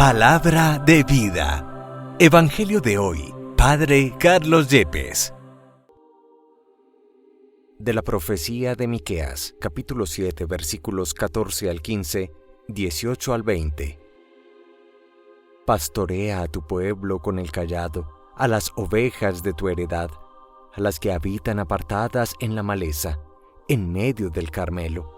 Palabra de vida. Evangelio de hoy, Padre Carlos Yepes. De la profecía de Miqueas, capítulo 7, versículos 14 al 15, 18 al 20. Pastorea a tu pueblo con el cayado, a las ovejas de tu heredad, a las que habitan apartadas en la maleza, en medio del Carmelo.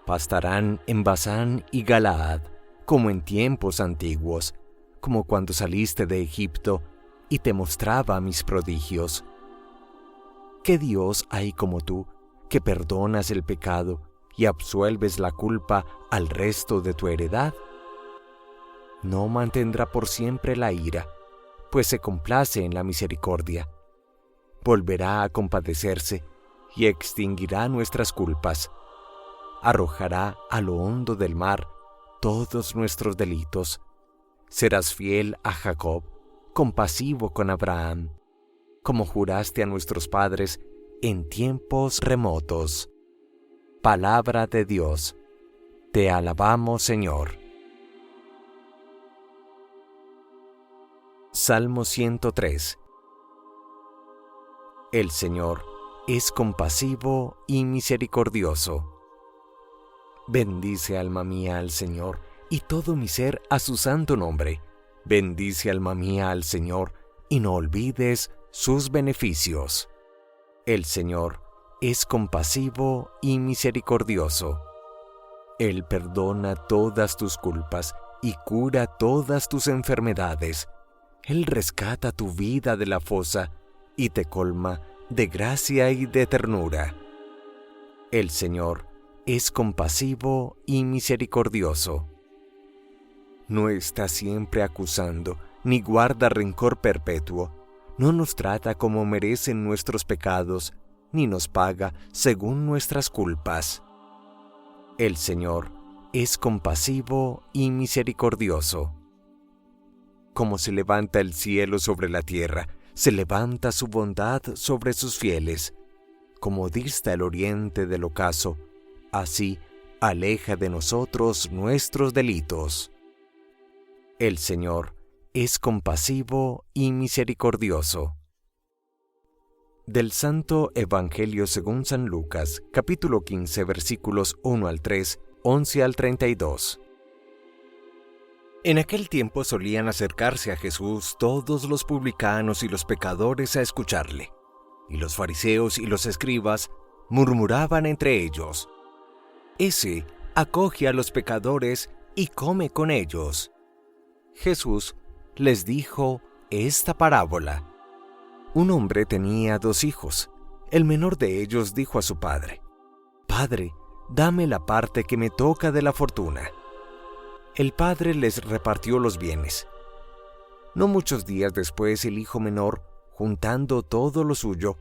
Pastarán en Basán y Galaad, como en tiempos antiguos, como cuando saliste de Egipto y te mostraba mis prodigios. ¿Qué Dios hay como tú, que perdonas el pecado y absuelves la culpa al resto de tu heredad? No mantendrá por siempre la ira, pues se complace en la misericordia. Volverá a compadecerse y extinguirá nuestras culpas. Arrojará a lo hondo del mar todos nuestros delitos. Serás fiel a Jacob, compasivo con Abraham, como juraste a nuestros padres en tiempos remotos. Palabra de Dios. Te alabamos, Señor. Salmo 103. El Señor es compasivo y misericordioso. Bendice, alma mía, al Señor, y todo mi ser a su santo nombre. Bendice, alma mía, al Señor, y no olvides sus beneficios. El Señor es compasivo y misericordioso. Él perdona todas tus culpas y cura todas tus enfermedades. Él rescata tu vida de la fosa y te colma de gracia y de ternura. El Señor es compasivo y misericordioso. No está siempre acusando, ni guarda rencor perpetuo. No nos trata como merecen nuestros pecados, ni nos paga según nuestras culpas. El Señor es compasivo y misericordioso. Como se levanta el cielo sobre la tierra, se levanta su bondad sobre sus fieles. Como dista el oriente del ocaso, así aleja de nosotros nuestros delitos. El Señor es compasivo y misericordioso. Del Santo Evangelio según San Lucas, capítulo 15, versículos 1 al 3, 11 al 32. En aquel tiempo solían acercarse a Jesús todos los publicanos y los pecadores a escucharle, y los fariseos y los escribas murmuraban entre ellos: «Ese acoge a los pecadores y come con ellos». Jesús les dijo esta parábola. Un hombre tenía 2 hijos. El menor de ellos dijo a su padre: «Padre, dame la parte que me toca de la fortuna». El padre les repartió los bienes. No muchos días después, el hijo menor, juntando todo lo suyo,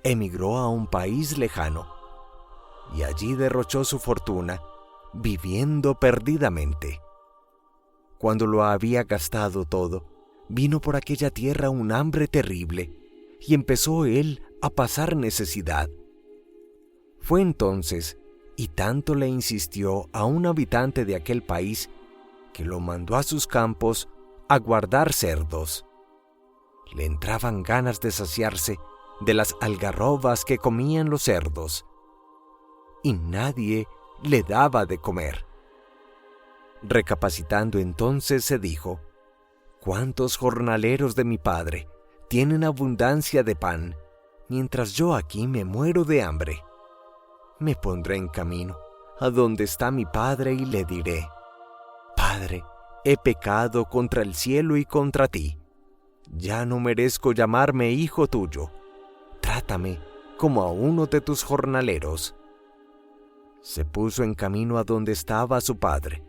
emigró a un país lejano, y allí derrochó su fortuna, viviendo perdidamente. Cuando lo había gastado todo, vino por aquella tierra un hambre terrible, y empezó él a pasar necesidad. Fue entonces, y tanto le insistió a un habitante de aquel país, que lo mandó a sus campos a guardar cerdos. Le entraban ganas de saciarse de las algarrobas que comían los cerdos, y nadie le daba de comer. Recapacitando entonces se dijo: «¿Cuántos jornaleros de mi padre tienen abundancia de pan, mientras yo aquí me muero de hambre? Me pondré en camino a donde está mi padre y le diré: Padre, he pecado contra el cielo y contra ti. Ya no merezco llamarme hijo tuyo. Trátame como a uno de tus jornaleros». Se puso en camino a donde estaba su padre.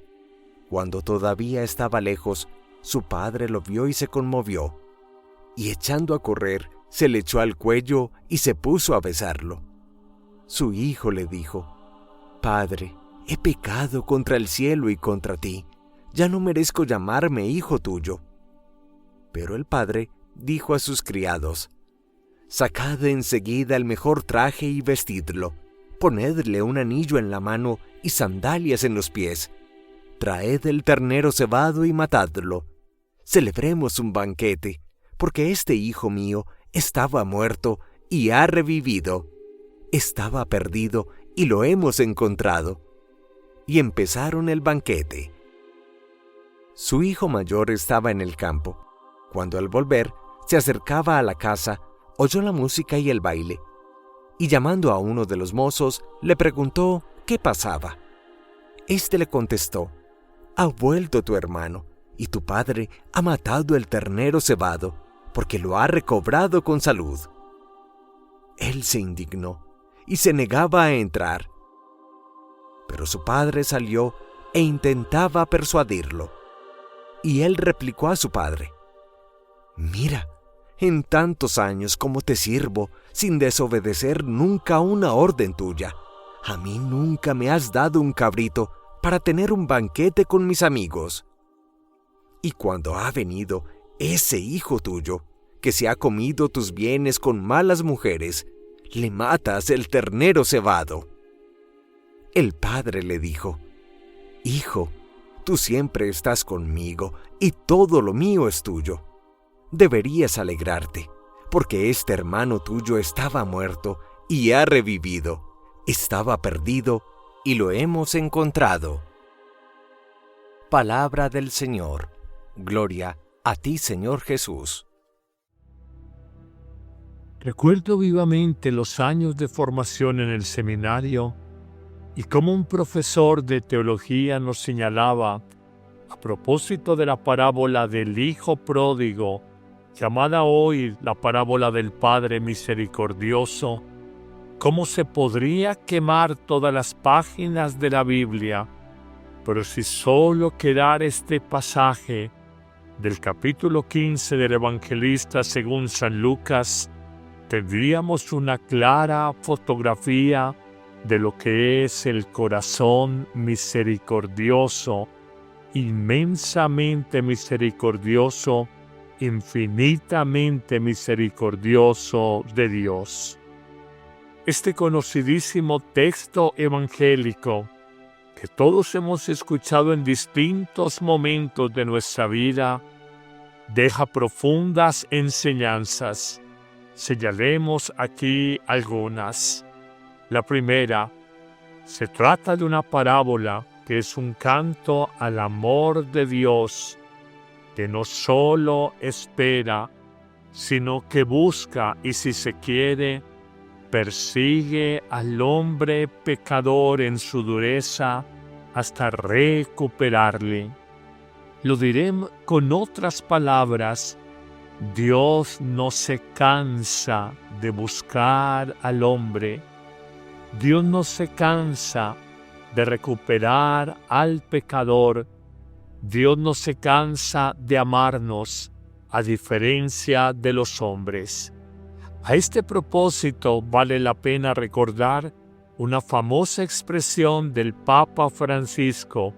Cuando todavía estaba lejos, su padre lo vio y se conmovió, y echando a correr, se le echó al cuello y se puso a besarlo. Su hijo le dijo: «Padre, he pecado contra el cielo y contra ti. Ya no merezco llamarme hijo tuyo». Pero el padre dijo a sus criados: «Sacad enseguida el mejor traje y vestidlo, ponedle un anillo en la mano y sandalias en los pies, traed el ternero cebado y matadlo. Celebremos un banquete, porque este hijo mío estaba muerto y ha revivido. Estaba perdido y lo hemos encontrado. Y empezaron el banquete. Su hijo mayor estaba en el campo. Cuando al volver se acercaba a la casa, oyó la música y el baile. Y llamando a uno de los mozos, le preguntó qué pasaba. Este le contestó: ha vuelto tu hermano, y tu padre ha matado el ternero cebado, porque lo ha recobrado con salud. Él se indignó y se negaba a entrar. Pero su padre salió e intentaba persuadirlo. Y él replicó a su padre: mira, en tantos años como te sirvo, sin desobedecer nunca una orden tuya, a mí nunca me has dado un cabrito para tener un banquete con mis amigos. Y cuando ha venido ese hijo tuyo, que se ha comido tus bienes con malas mujeres, le matas el ternero cebado. El padre le dijo: hijo, tú siempre estás conmigo y todo lo mío es tuyo. Deberías alegrarte, porque este hermano tuyo estaba muerto y ha revivido. Estaba perdido y lo hemos encontrado. Palabra del Señor. Gloria a ti, Señor Jesús. Recuerdo vivamente los años de formación en el seminario y cómo un profesor de teología nos señalaba, a propósito de la parábola del Hijo Pródigo, llamada hoy la parábola del Padre Misericordioso, cómo se podría quemar todas las páginas de la Biblia, pero si solo quedara este pasaje del capítulo 15 del Evangelista según San Lucas, tendríamos una clara fotografía de lo que es el corazón misericordioso, inmensamente misericordioso, infinitamente misericordioso de Dios. Este conocidísimo texto evangélico que todos hemos escuchado en distintos momentos de nuestra vida deja profundas enseñanzas. Señalemos aquí algunas. La primera, se trata de una parábola que es un canto al amor de Dios, que no solo espera, sino que busca y, si se quiere, persigue al hombre pecador en su dureza hasta recuperarle. Lo diré con otras palabras: Dios no se cansa de buscar al hombre. Dios no se cansa de recuperar al pecador. Dios no se cansa de amarnos, a diferencia de los hombres. A este propósito vale la pena recordar una famosa expresión del Papa Francisco,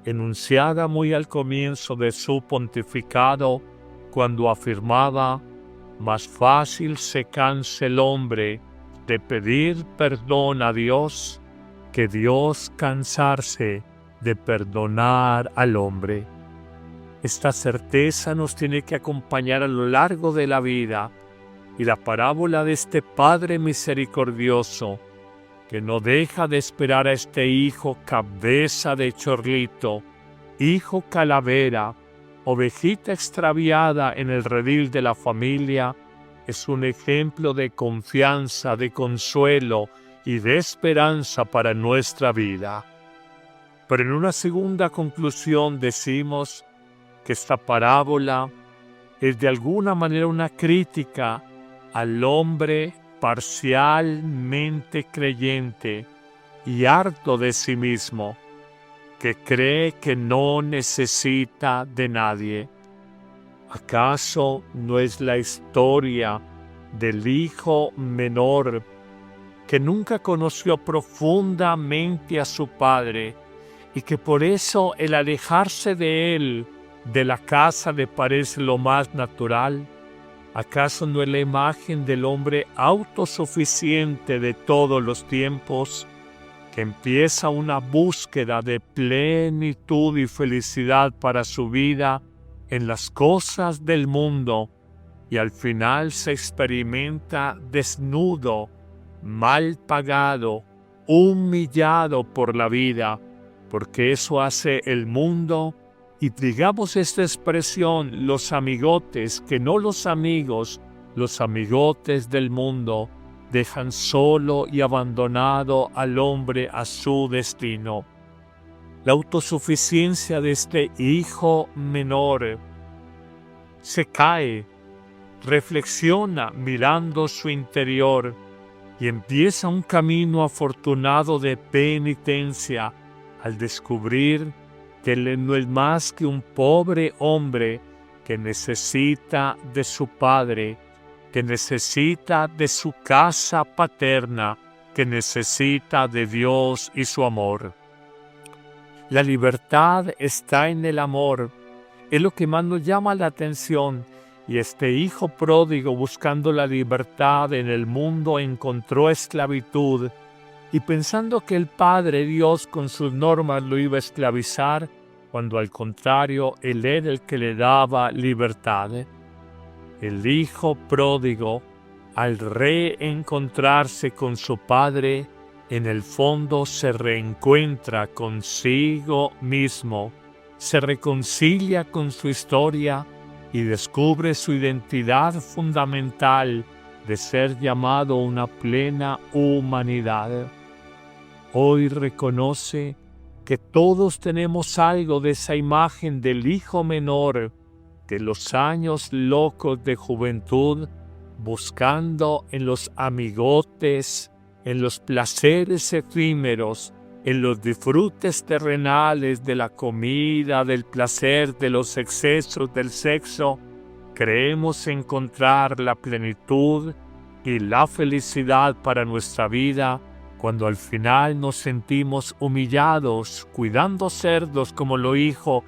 enunciada muy al comienzo de su pontificado, cuando afirmaba: más fácil se cansa el hombre de pedir perdón a Dios que Dios cansarse de perdonar al hombre. Esta certeza nos tiene que acompañar a lo largo de la vida, y la parábola de este Padre misericordioso, que no deja de esperar a este hijo cabeza de chorlito, hijo calavera, ovejita extraviada en el redil de la familia, es un ejemplo de confianza, de consuelo y de esperanza para nuestra vida. Pero en una segunda conclusión decimos que esta parábola es de alguna manera una crítica al hombre parcialmente creyente y harto de sí mismo, que cree que no necesita de nadie. ¿Acaso no es la historia del hijo menor que nunca conoció profundamente a su padre y que por eso el alejarse de él, de la casa, le parece lo más natural? ¿Acaso no es la imagen del hombre autosuficiente de todos los tiempos, que empieza una búsqueda de plenitud y felicidad para su vida en las cosas del mundo y al final se experimenta desnudo, mal pagado, humillado por la vida, porque eso hace el mundo. Y digamos esta expresión, los amigotes, que no los amigos, los amigotes del mundo, dejan solo y abandonado al hombre a su destino. La autosuficiencia de este hijo menor se cae, reflexiona mirando su interior y empieza un camino afortunado de penitencia al descubrir que él no es más que un pobre hombre que necesita de su padre, que necesita de su casa paterna, que necesita de Dios y su amor. La libertad está en el amor, es lo que más nos llama la atención, y este hijo pródigo buscando la libertad en el mundo encontró esclavitud, y pensando que el Padre Dios con sus normas lo iba a esclavizar, cuando al contrario Él era el que le daba libertad. El hijo pródigo, al reencontrarse con su Padre, en el fondo se reencuentra consigo mismo, se reconcilia con su historia y descubre su identidad fundamental de ser llamado una plena humanidad. Hoy reconoce que todos tenemos algo de esa imagen del hijo menor, de los años locos de juventud, buscando en los amigotes, en los placeres efímeros, en los disfrutes terrenales de la comida, del placer, de los excesos del sexo, creemos encontrar la plenitud y la felicidad para nuestra vida, cuando al final nos sentimos humillados, cuidando cerdos como lo hizo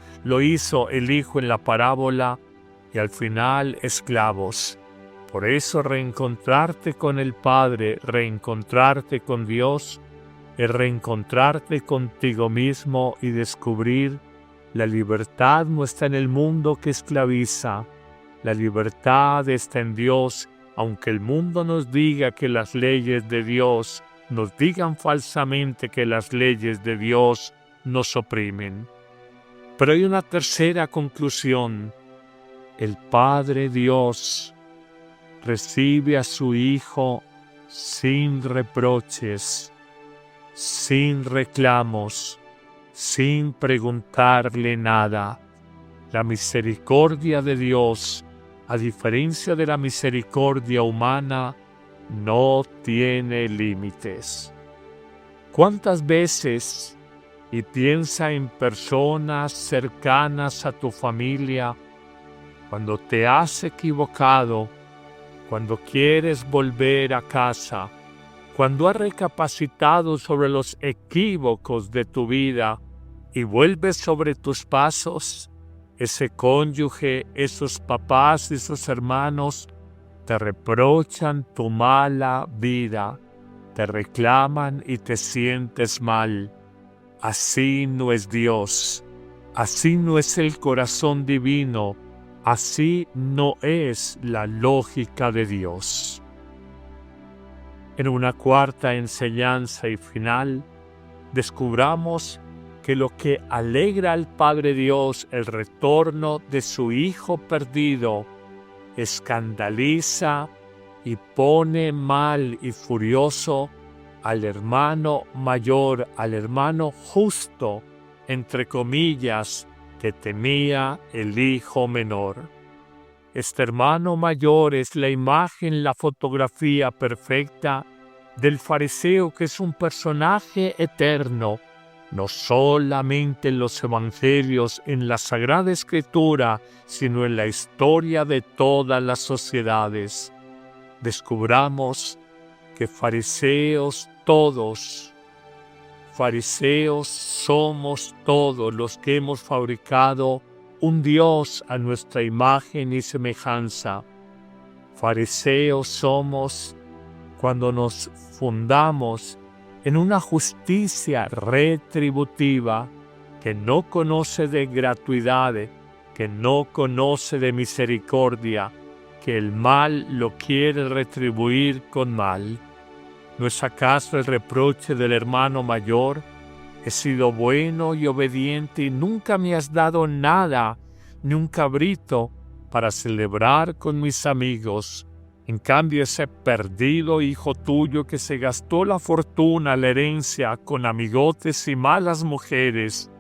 el hijo en la parábola, y al final esclavos. Por eso reencontrarte con el Padre, reencontrarte con Dios, es reencontrarte contigo mismo y descubrir la libertad no está en el mundo que esclaviza, la libertad está en Dios, aunque el mundo nos diga que las leyes de Dios nos digan falsamente que las leyes de Dios nos oprimen. Pero hay una tercera conclusión. El Padre Dios recibe a su Hijo sin reproches, sin reclamos, sin preguntarle nada. La misericordia de Dios, a diferencia de la misericordia humana, no tiene límites. ¿Cuántas veces, y piensa en personas cercanas a tu familia, cuando te has equivocado, cuando quieres volver a casa, cuando has recapacitado sobre los equívocos de tu vida y vuelves sobre tus pasos, ese cónyuge, esos papás, esos hermanos, te reprochan tu mala vida, te reclaman y te sientes mal. Así no es Dios, así no es el corazón divino, así no es la lógica de Dios. En una cuarta enseñanza y final, descubramos que lo que alegra al Padre Dios, el retorno de su Hijo perdido, escandaliza y pone mal y furioso al hermano mayor, al hermano justo, entre comillas, que temía el hijo menor. Este hermano mayor es la imagen, la fotografía perfecta del fariseo, que es un personaje eterno, no solamente en los evangelios, en la Sagrada Escritura, sino en la historia de todas las sociedades. Descubramos que fariseos somos todos los que hemos fabricado un Dios a nuestra imagen y semejanza. Fariseos somos cuando nos fundamos en una justicia retributiva que no conoce de gratuidad, que no conoce de misericordia, que el mal lo quiere retribuir con mal. ¿No es acaso el reproche del hermano mayor? He sido bueno y obediente y nunca me has dado nada, ni un cabrito, para celebrar con mis amigos. En cambio, ese perdido hijo tuyo que se gastó la fortuna, la herencia, con amigotes y malas mujeres,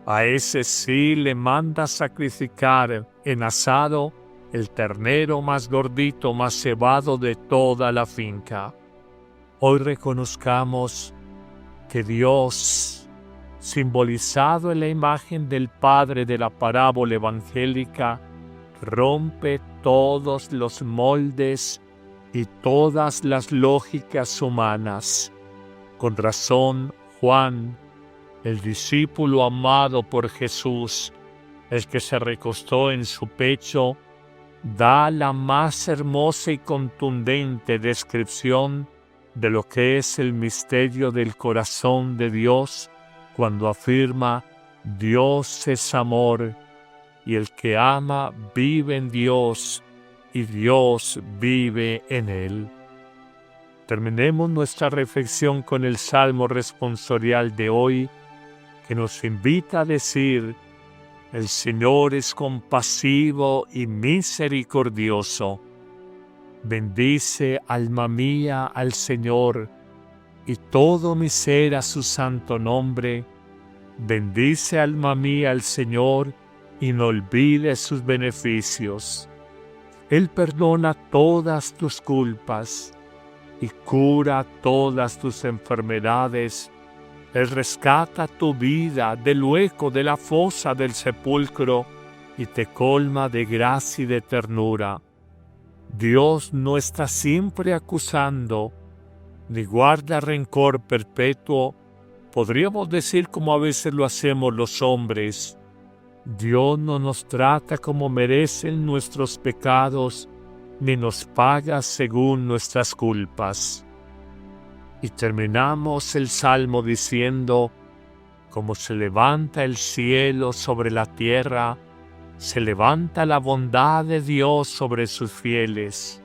a ese sí le manda sacrificar en asado el ternero más gordito, más cebado de toda la finca. Hoy reconozcamos que Dios, simbolizado en la imagen del Padre de la parábola evangélica, rompe todos los moldes y todas las lógicas humanas. Con razón, Juan, el discípulo amado por Jesús, el que se recostó en su pecho, da la más hermosa y contundente descripción de lo que es el misterio del corazón de Dios cuando afirma: Dios es amor, y el que ama vive en Dios, y Dios vive en él. Terminemos nuestra reflexión con el Salmo responsorial de hoy, que nos invita a decir: el Señor es compasivo y misericordioso. Bendice, alma mía, al Señor, y todo mi ser a su santo nombre. Bendice, alma mía, al Señor, y no olvides sus beneficios. Él perdona todas tus culpas y cura todas tus enfermedades. Él rescata tu vida del hueco de la fosa del sepulcro y te colma de gracia y de ternura. Dios no está siempre acusando, ni guarda rencor perpetuo. Podríamos decir, como a veces lo hacemos los hombres: Dios no nos trata como merecen nuestros pecados, ni nos paga según nuestras culpas. Y terminamos el Salmo diciendo: como se levanta el cielo sobre la tierra, se levanta la bondad de Dios sobre sus fieles.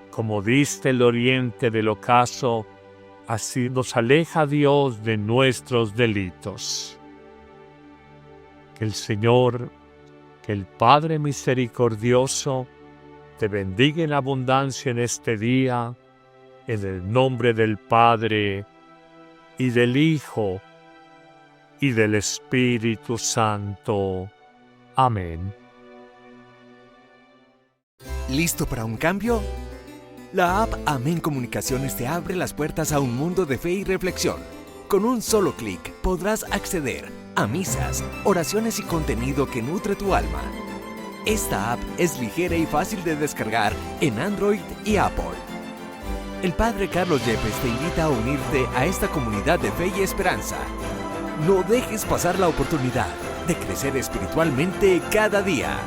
Como dista el oriente del ocaso, así nos aleja Dios de nuestros delitos. Que el Señor, que el Padre misericordioso, te bendiga en abundancia en este día, en el nombre del Padre, y del Hijo, y del Espíritu Santo. Amén. ¿Listo para un cambio? La app Amén Comunicaciones te abre las puertas a un mundo de fe y reflexión. Con un solo clic podrás acceder a misas, oraciones y contenido que nutre tu alma. Esta app es ligera y fácil de descargar en Android y Apple. El Padre Carlos Yepes te invita a unirte a esta comunidad de fe y esperanza. No dejes pasar la oportunidad de crecer espiritualmente cada día.